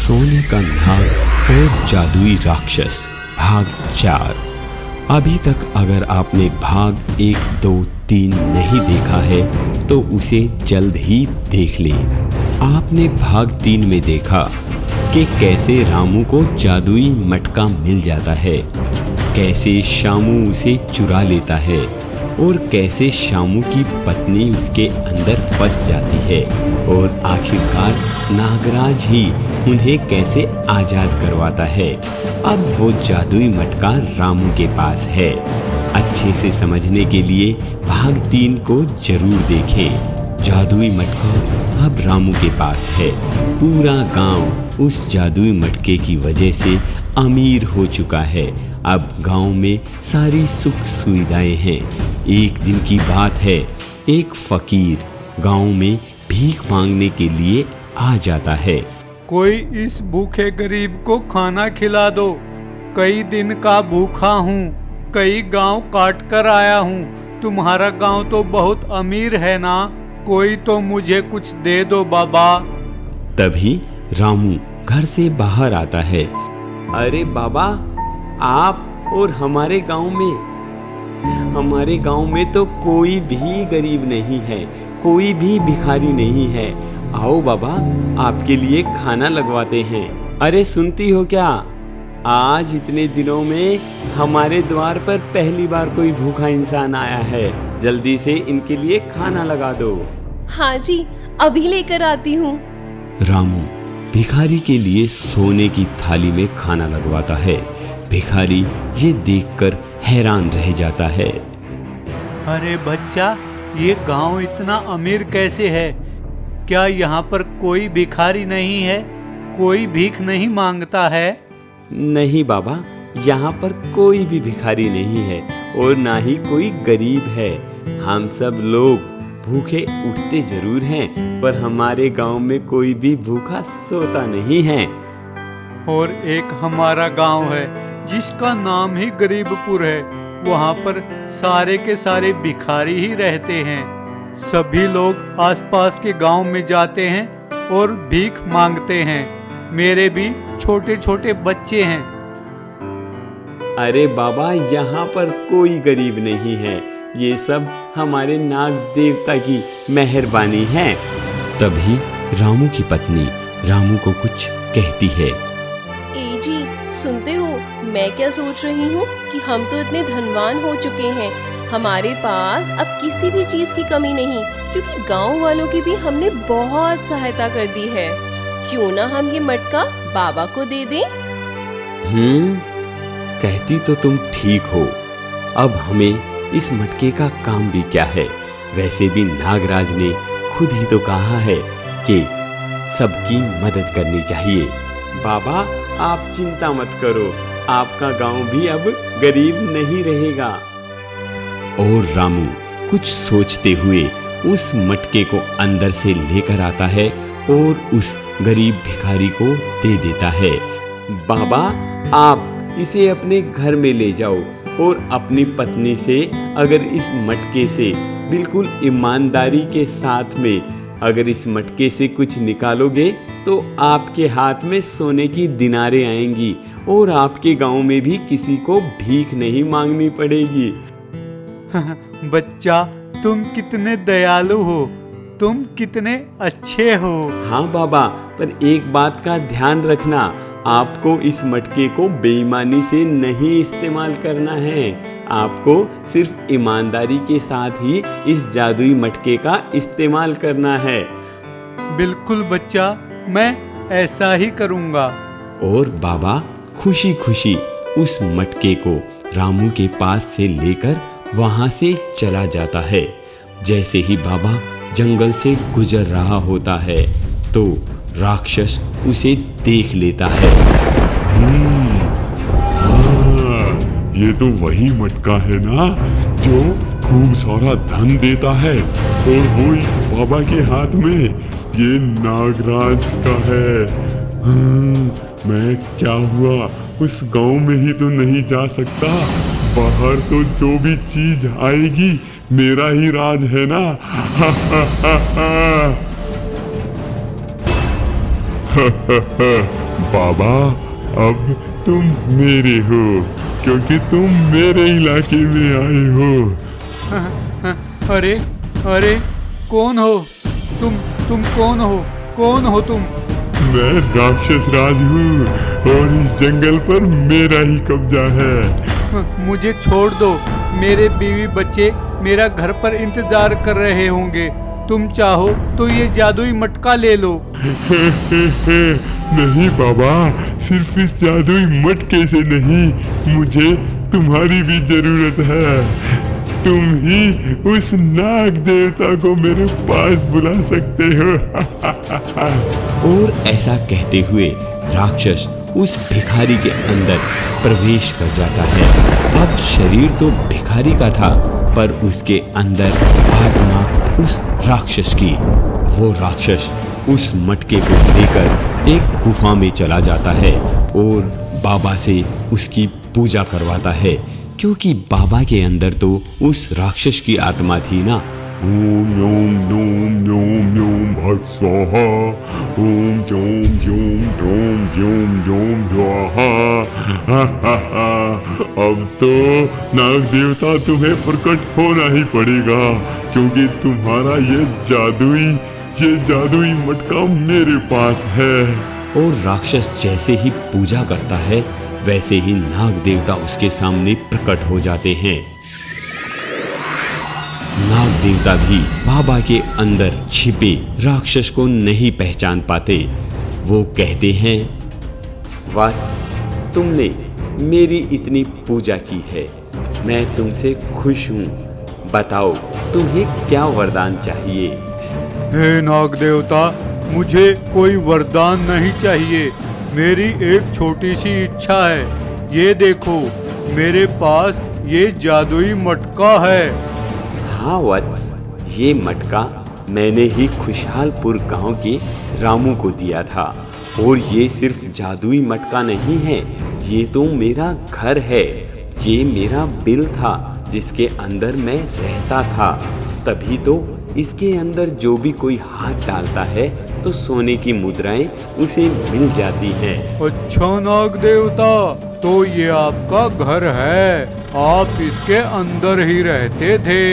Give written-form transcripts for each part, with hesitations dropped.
सोने का नाग और जादुई राक्षस भाग 4। अभी तक अगर आपने भाग 1, 2, 3 नहीं देखा है तो उसे जल्द ही देख लें। आपने भाग 3 में देखा कि कैसे रामू को जादुई मटका मिल जाता है, कैसे शामू उसे चुरा लेता है और कैसे शामू की पत्नी उसके अंदर फंस जाती है और आखिरकार नागराज ही उन्हें कैसे आज़ाद करवाता है। अब वो जादुई मटका रामू के पास है। अच्छे से समझने के लिए भाग 3 को जरूर देखें। जादुई मटका अब रामू के पास है। पूरा गांव उस जादुई मटके की वजह से अमीर हो चुका है। अब गांव में सारी सुख सुविधाएं हैं। एक दिन की बात है, एक फकीर गांव में भीख मांगने के लिए आ जाता है। कोई इस भूखे गरीब को खाना खिला दो, कई दिन का भूखा हूँ, कई गांव काट कर आया हूँ। तुम्हारा गांव तो बहुत अमीर है ना, कोई तो मुझे कुछ दे दो बाबा। तभी रामू घर से बाहर आता है। अरे बाबा, आप और हमारे गांव में तो कोई भी गरीब नहीं है, कोई भी भिखारी नहीं है। आओ बाबा, आपके लिए खाना लगवाते हैं। अरे सुनती हो क्या, आज इतने दिनों में हमारे द्वार पर पहली बार कोई भूखा इंसान आया है। जल्दी से इनके लिए खाना लगा दो। हाँ जी, अभी लेकर आती हूँ। रामू भिखारी के लिए सोने की थाली में खाना लगवाता है। भिखारी ये देखकर हैरान रह जाता है। अरे बच्चा, ये गांव इतना अमीर कैसे है? क्या यहाँ पर कोई भिखारी नहीं है? कोई भीख नहीं मांगता है? नहीं बाबा, यहाँ पर कोई भी भिखारी नहीं है और ना ही कोई गरीब है। हम सब लोग भूखे उठते जरूर हैं, पर हमारे गांव में कोई भी भूखा सोता नहीं है। और एक हमारा गांव है जिसका नाम ही गरीबपुर है। वहाँ पर सारे के सारे भिखारी ही रहते हैं। सभी लोग आसपास के गांव में जाते हैं और भीख मांगते हैं। मेरे भी छोटे छोटे बच्चे हैं। अरे बाबा, यहाँ पर कोई गरीब नहीं है। ये सब हमारे नाग देवता की मेहरबानी है। तभी रामू की पत्नी रामू को कुछ कहती है। ए जी, सुनते हो, मैं क्या सोच रही हूँ कि हम तो इतने धनवान हो चुके हैं, हमारे पास अब किसी भी चीज की कमी नहीं, क्योंकि गांव वालों की भी हमने बहुत सहायता कर दी है। क्यों ना हम ये मटका बाबा को दे दें? कहती तो तुम ठीक हो। अब हमें इस मटके का काम भी क्या है? वैसे भी नागराज ने खुद ही तो कहा है कि सबकी मदद करनी चाहिए। बाबा, आप चिंता मत करो, आपका गांव भी अब गरीब नहीं रहेगा। और रामू कुछ सोचते हुए उस मटके को अंदर से लेकर आता है और उस गरीब भिखारी को दे देता है। बाबा, आप इसे अपने घर में ले जाओ और अपनी पत्नी से अगर इस मटके से बिल्कुल ईमानदारी के साथ में अगर इस मटके से कुछ निकालोगे तो आपके हाथ में सोने की दिनारें आएंगी और आपके गांव में भी किसी को भीख नहीं मांगनी पड़ेगी। बच्चा, तुम कितने दयालु हो, तुम कितने अच्छे हो। हाँ बाबा, पर एक बात का ध्यान रखना, आपको इस मटके को बेईमानी से नहीं इस्तेमाल करना है। आपको सिर्फ ईमानदारी के साथ ही इस जादुई मटके का इस्तेमाल करना है। बिल्कुल बच्चा, मैं ऐसा ही करूँगा। और बाबा खुशी खुशी उस मटके को रामू के पास से लेकर वहां से चला जाता है। जैसे ही बाबा जंगल से गुजर रहा होता है तो राक्षस उसे देख लेता है। ये तो वही मटका है ना जो खूब सारा धन देता है, और वो इस बाबा के हाथ में ये नागराज का है। मैं क्या हुआ, उस गांव में ही तो नहीं जा सकता। बाहर तो जो भी चीज आएगी मेरा ही राज है ना। बाबा अब तुम मेरे हो, क्योंकि तुम मेरे इलाके में आए हो। अरे अरे कौन हो तुम कौन हो? कौन हो तुम? मैं राक्षस राज हूँ और इस जंगल पर मेरा ही कब्जा है। मुझे छोड़ दो, मेरे बीवी बच्चे मेरा घर पर इंतजार कर रहे होंगे। तुम चाहो तो ये जादुई मटका ले लो। नहीं बाबा, सिर्फ इस जादुई मटके से नहीं, मुझे तुम्हारी भी जरूरत है। तुम ही उस नाग देवता को मेरे पास बुला सकते हो। और ऐसा कहते हुए राक्षस उस भिखारी के अंदर प्रवेश कर जाता है। अब शरीर तो भिखारी का था, पर उसके अंदर आत्मा उस राक्षस की। वो राक्षस उस मटके को लेकर एक गुफा में चला जाता है और बाबा से उसकी पूजा करवाता है, क्योंकि बाबा के अंदर तो उस राक्षस की आत्मा थी ना। ओम नोम नोम नोम नोम भट स्वाहा, ओम जोम जोम डोम जोम जोम स्वाहा। अब तो नाग देवता तुम्हें प्रकट होना ही पड़ेगा, क्योंकि तुम्हारा ये जादुई मटका मेरे पास है। और राक्षस जैसे ही पूजा करता है, वैसे ही नाग देवता उसके सामने प्रकट हो जाते हैं। नाग देवता भी बाबा के अंदर छिपे राक्षस को नहीं पहचान पाते। वो कहते हैं, वत्स, तुमने मेरी इतनी पूजा की है, मैं तुमसे खुश हूँ। बताओ तुम्हें क्या वरदान चाहिए? हे नाग देवता, मुझे कोई वरदान नहीं चाहिए। मेरी एक छोटी सी इच्छा है। ये देखो, मेरे पास ये जादुई मटका है। हाँ वत्स, ये मटका मैंने ही खुशहालपुर गांव के रामू को दिया था। और ये सिर्फ जादुई मटका नहीं है, ये तो मेरा घर है। ये मेरा बिल था जिसके अंदर मैं रहता था। तभी तो इसके अंदर जो भी कोई हाथ डालता है तो सोने की मुद्राएं उसे मिल जाती हैं। अच्छा नाग देवता, तो ये आपका घर है, आप इसके अंदर ही रहते थे।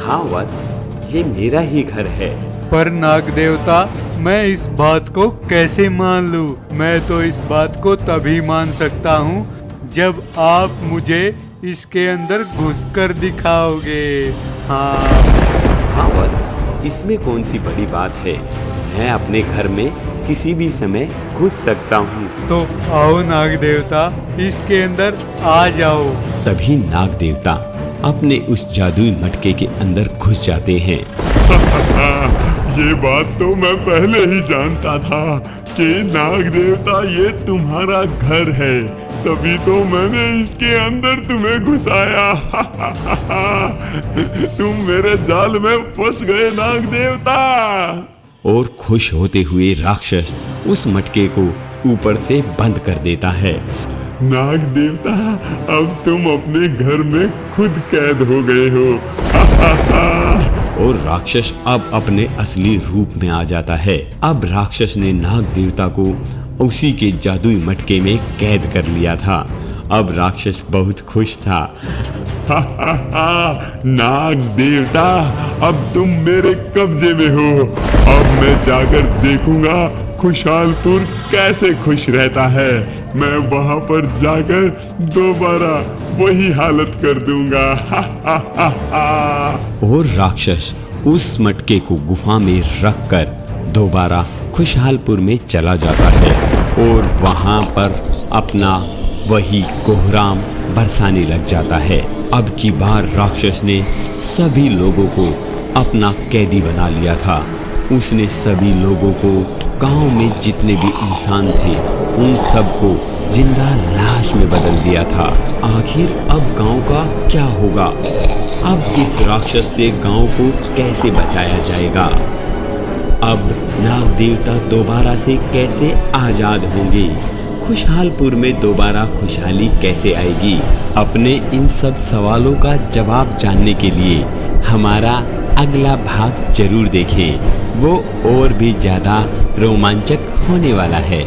हाँ वत्स, ये मेरा ही घर है। पर नाग देवता, मैं इस बात को कैसे मान लूं? मैं तो इस बात को तभी मान सकता हूँ जब आप मुझे इसके अंदर घुसकर दिखाओगे। हाँ वत्स, इसमें कौन सी बड़ी बात है? मैं अपने घर में किसी भी समय घुस सकता हूँ। तो आओ नाग देवता, इसके अंदर आ जाओ। तभी नाग देवता अपने उस जादुई मटके के अंदर घुस जाते हैं। ये बात तो मैं पहले ही जानता था कि नाग देवता ये तुम्हारा घर है, तभी तो मैंने इसके अंदर तुम्हें घुसाया। तुम मेरे जाल में फंस गए नाग देवता। और खुश होते हुए राक्षस उस मटके को ऊपर से बंद कर देता है। नाग देवता, अब तुम अपने घर में खुद कैद हो गए हो। और राक्षस अब अपने असली रूप में आ जाता है। अब राक्षस ने नाग देवता को उसी के जादुई मटके में कैद कर लिया था। अब राक्षस बहुत खुश था। नाग देवता, अब तुम मेरे कब्जे में हो। अब मैं जाकर देखूंगा खुशहालपुर कैसे खुश रहता है। मैं वहां पर जाकर दोबारा वही हालत कर दूंगा। और राक्षस उस मटके को गुफा में रखकर दोबारा खुशहालपुर में चला जाता है और वहां पर अपना वही कोहराम बरसाने लग जाता है। अब की बार राक्षस ने सभी लोगों को अपना कैदी बना लिया था। उसने सभी लोगों को, गांव में जितने भी इंसान थे, उन सबको जिंदा लाश में बदल दिया था। आखिर अब गांव का क्या होगा? अब इस राक्षस से गांव को कैसे बचाया जाएगा? अब नाग देवता दोबारा से कैसे आजाद होंगे? खुशहालपुर में दोबारा खुशहाली कैसे आएगी? अपने इन सब सवालों का जवाब जानने के लिए हमारा अगला भाग जरूर देखें, वो और भी ज़्यादा रोमांचक होने वाला है।